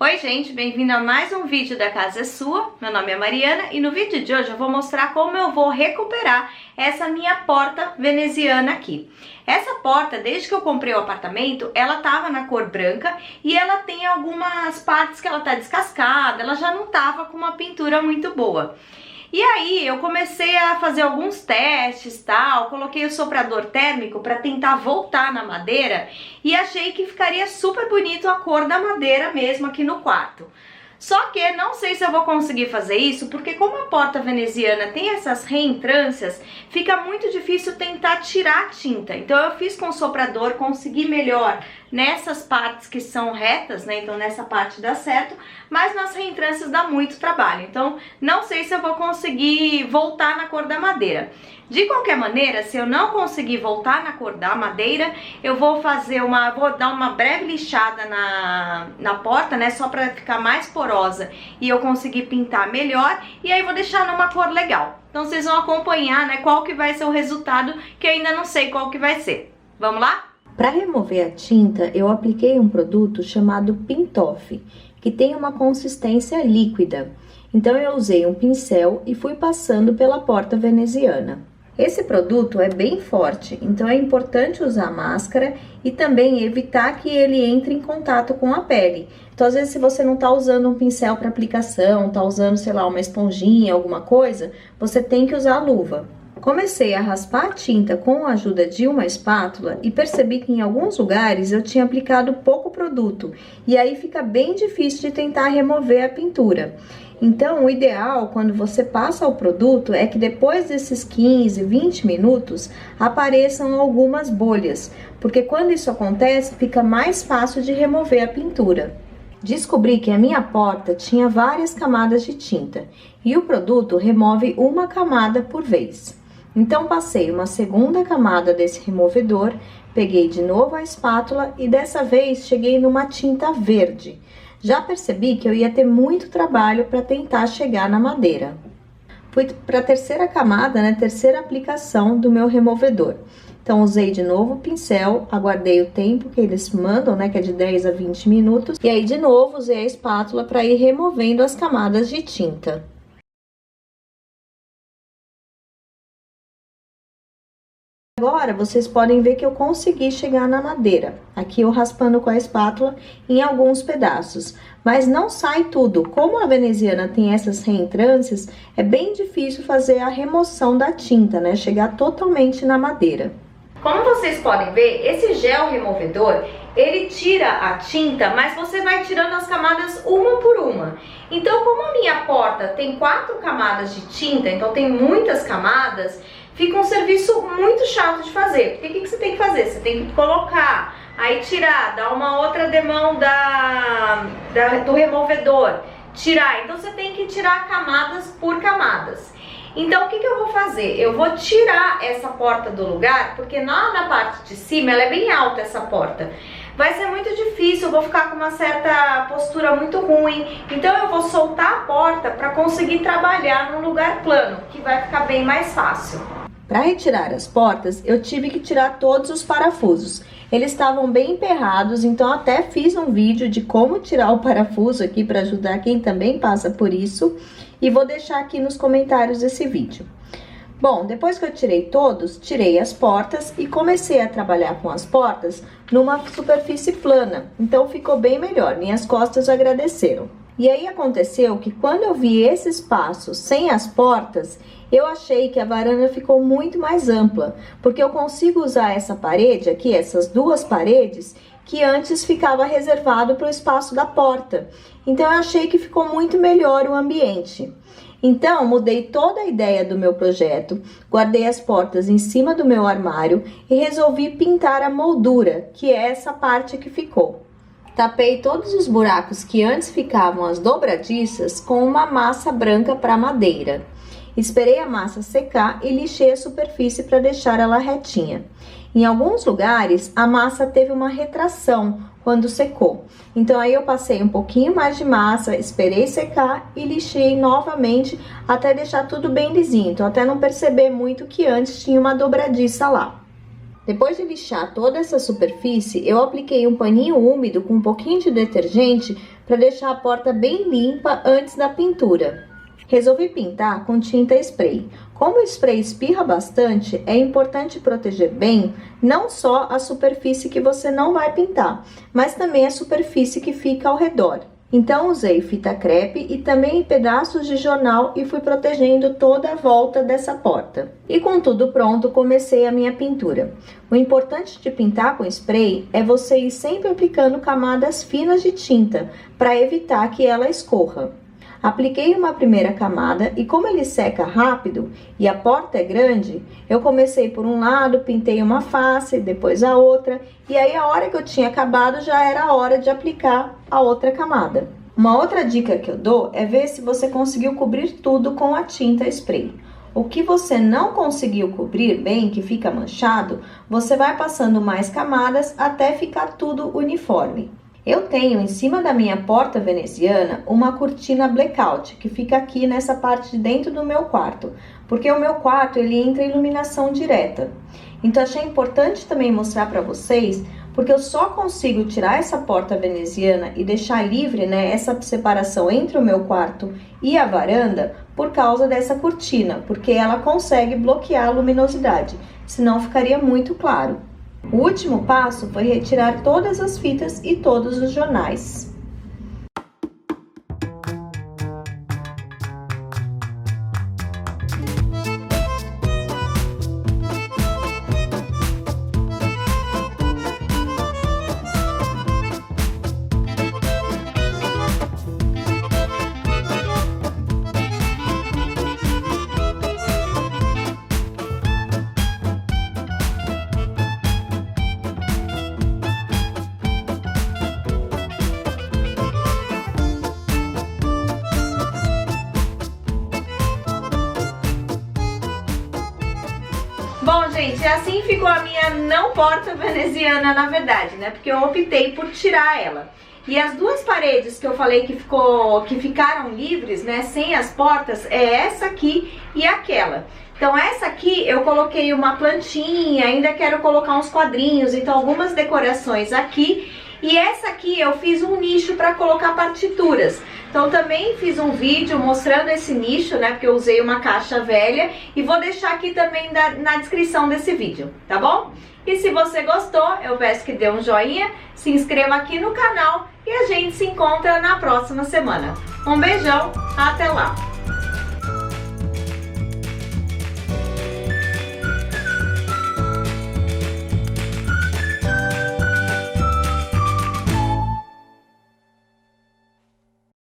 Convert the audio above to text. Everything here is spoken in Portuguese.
Oi gente, bem-vindo a mais um vídeo da Casa é Sua. Meu nome é Mariana e no vídeo de hoje eu vou mostrar como eu vou recuperar essa minha porta veneziana aqui. Essa porta, desde que eu comprei o apartamento, ela tava na cor branca e ela tem algumas partes que ela tá descascada, ela já não tava com uma pintura muito boa. E aí eu comecei a fazer alguns testes, tal, coloquei o soprador térmico para tentar voltar na madeira e achei que ficaria super bonito a cor da madeira mesmo aqui no quarto. Só que não sei se eu vou conseguir fazer isso, porque como a porta veneziana tem essas reentrâncias, fica muito difícil tentar tirar a tinta. Então eu fiz com o soprador, consegui melhor nessas partes que são retas, né? Então nessa parte dá certo, mas nas reentrâncias dá muito trabalho. Então não sei se eu vou conseguir voltar na cor da madeira. De qualquer maneira, se eu não conseguir voltar na cor da madeira, eu vou dar uma breve lixada na porta, né? Só para ficar mais porosa e eu conseguir pintar melhor. E aí vou deixar numa cor legal. Então vocês vão acompanhar, né? Qual que vai ser o resultado, que eu ainda não sei qual que vai ser. Vamos lá? Para remover a tinta, eu apliquei um produto chamado Pintoff, que tem uma consistência líquida. Então eu usei um pincel e fui passando pela porta veneziana. Esse produto é bem forte, então é importante usar máscara e também evitar que ele entre em contato com a pele. Então, às vezes, se você não está usando um pincel para aplicação, está usando, sei lá, uma esponjinha, alguma coisa, você tem que usar a luva. Comecei a raspar a tinta com a ajuda de uma espátula e percebi que em alguns lugares eu tinha aplicado pouco produto e aí fica bem difícil de tentar remover a pintura. Então, o ideal quando você passa o produto é que depois desses 15, 20 minutos apareçam algumas bolhas, porque quando isso acontece fica mais fácil de remover a pintura. Descobri que a minha porta tinha várias camadas de tinta e o produto remove uma camada por vez. Então passei uma segunda camada desse removedor, peguei de novo a espátula e dessa vez cheguei numa tinta verde. Já percebi que eu ia ter muito trabalho para tentar chegar na madeira. Fui para a terceira camada, né, terceira aplicação do meu removedor. Então usei de novo o pincel, aguardei o tempo que eles mandam, né, que é de 10 a 20 minutos, e aí de novo usei a espátula para ir removendo as camadas de tinta. Agora, vocês podem ver que eu consegui chegar na madeira. Aqui eu raspando com a espátula em alguns pedaços. Mas não sai tudo. Como a veneziana tem essas reentrâncias, é bem difícil fazer a remoção da tinta, né? Chegar totalmente na madeira. Como vocês podem ver, esse gel removedor, ele tira a tinta, mas você vai tirando as camadas uma por uma. Então, como a minha porta tem 4 camadas de tinta, então tem muitas camadas, fica um serviço muito chato de fazer. Porque o que você tem que fazer? Você tem que colocar, aí tirar, dar uma outra demão do removedor, tirar. Então você tem que tirar camadas por camadas. Então o que eu vou fazer? Eu vou tirar essa porta do lugar, porque na parte de cima ela é bem alta essa porta. Vai ser muito difícil, eu vou ficar com uma certa postura muito ruim. Então eu vou soltar a porta para conseguir trabalhar num lugar plano, que vai ficar bem mais fácil. Para retirar as portas, eu tive que tirar todos os parafusos. Eles estavam bem emperrados, então até fiz um vídeo de como tirar o parafuso aqui para ajudar quem também passa por isso. E vou deixar aqui nos comentários esse vídeo. Bom, depois que eu tirei todos, tirei as portas e comecei a trabalhar com as portas numa superfície plana. Então ficou bem melhor, minhas costas agradeceram. E aí aconteceu que quando eu vi esse espaço sem as portas, eu achei que a varanda ficou muito mais ampla, porque eu consigo usar essa parede aqui, essas duas paredes, que antes ficava reservado para o espaço da porta. Então eu achei que ficou muito melhor o ambiente. Então mudei toda a ideia do meu projeto, guardei as portas em cima do meu armário e resolvi pintar a moldura, que é essa parte que ficou. Tapei todos os buracos que antes ficavam as dobradiças com uma massa branca para madeira. Esperei a massa secar e lixei a superfície para deixar ela retinha. Em alguns lugares, a massa teve uma retração quando secou. Então, aí eu passei um pouquinho mais de massa, esperei secar e lixei novamente até deixar tudo bem lisinho. Então, até não perceber muito que antes tinha uma dobradiça lá. Depois de lixar toda essa superfície, eu apliquei um paninho úmido com um pouquinho de detergente para deixar a porta bem limpa antes da pintura. Resolvi pintar com tinta spray. Como o spray espirra bastante, é importante proteger bem não só a superfície que você não vai pintar, mas também a superfície que fica ao redor. Então usei fita crepe e também pedaços de jornal e fui protegendo toda a volta dessa porta. E com tudo pronto, comecei a minha pintura. O importante de pintar com spray é você ir sempre aplicando camadas finas de tinta para evitar que ela escorra. Apliquei uma primeira camada e como ele seca rápido e a porta é grande, eu comecei por um lado, pintei uma face, depois a outra, e aí a hora que eu tinha acabado já era a hora de aplicar a outra camada. Uma outra dica que eu dou é ver se você conseguiu cobrir tudo com a tinta spray. O que você não conseguiu cobrir bem, que fica manchado, você vai passando mais camadas até ficar tudo uniforme. Eu tenho em cima da minha porta veneziana uma cortina blackout que fica aqui nessa parte de dentro do meu quarto, porque o meu quarto ele entra em iluminação direta. Então achei importante também mostrar para vocês, porque eu só consigo tirar essa porta veneziana e deixar livre, né, essa separação entre o meu quarto e a varanda por causa dessa cortina, porque ela consegue bloquear a luminosidade, senão ficaria muito claro. O último passo foi retirar todas as fitas e todos os jornais. Bom, gente, assim ficou a minha não porta veneziana, na verdade, né? Porque eu optei por tirar ela. E as duas paredes que eu falei que ficaram livres, né, sem as portas, é essa aqui e aquela. Então essa aqui eu coloquei uma plantinha, ainda quero colocar uns quadrinhos, então algumas decorações aqui. E essa aqui eu fiz um nicho para colocar partituras. Então também fiz um vídeo mostrando esse nicho, né, porque eu usei uma caixa velha. E vou deixar aqui também na descrição desse vídeo, tá bom? E se você gostou, eu peço que dê um joinha, se inscreva aqui no canal e a gente se encontra na próxima semana. Um beijão, até lá!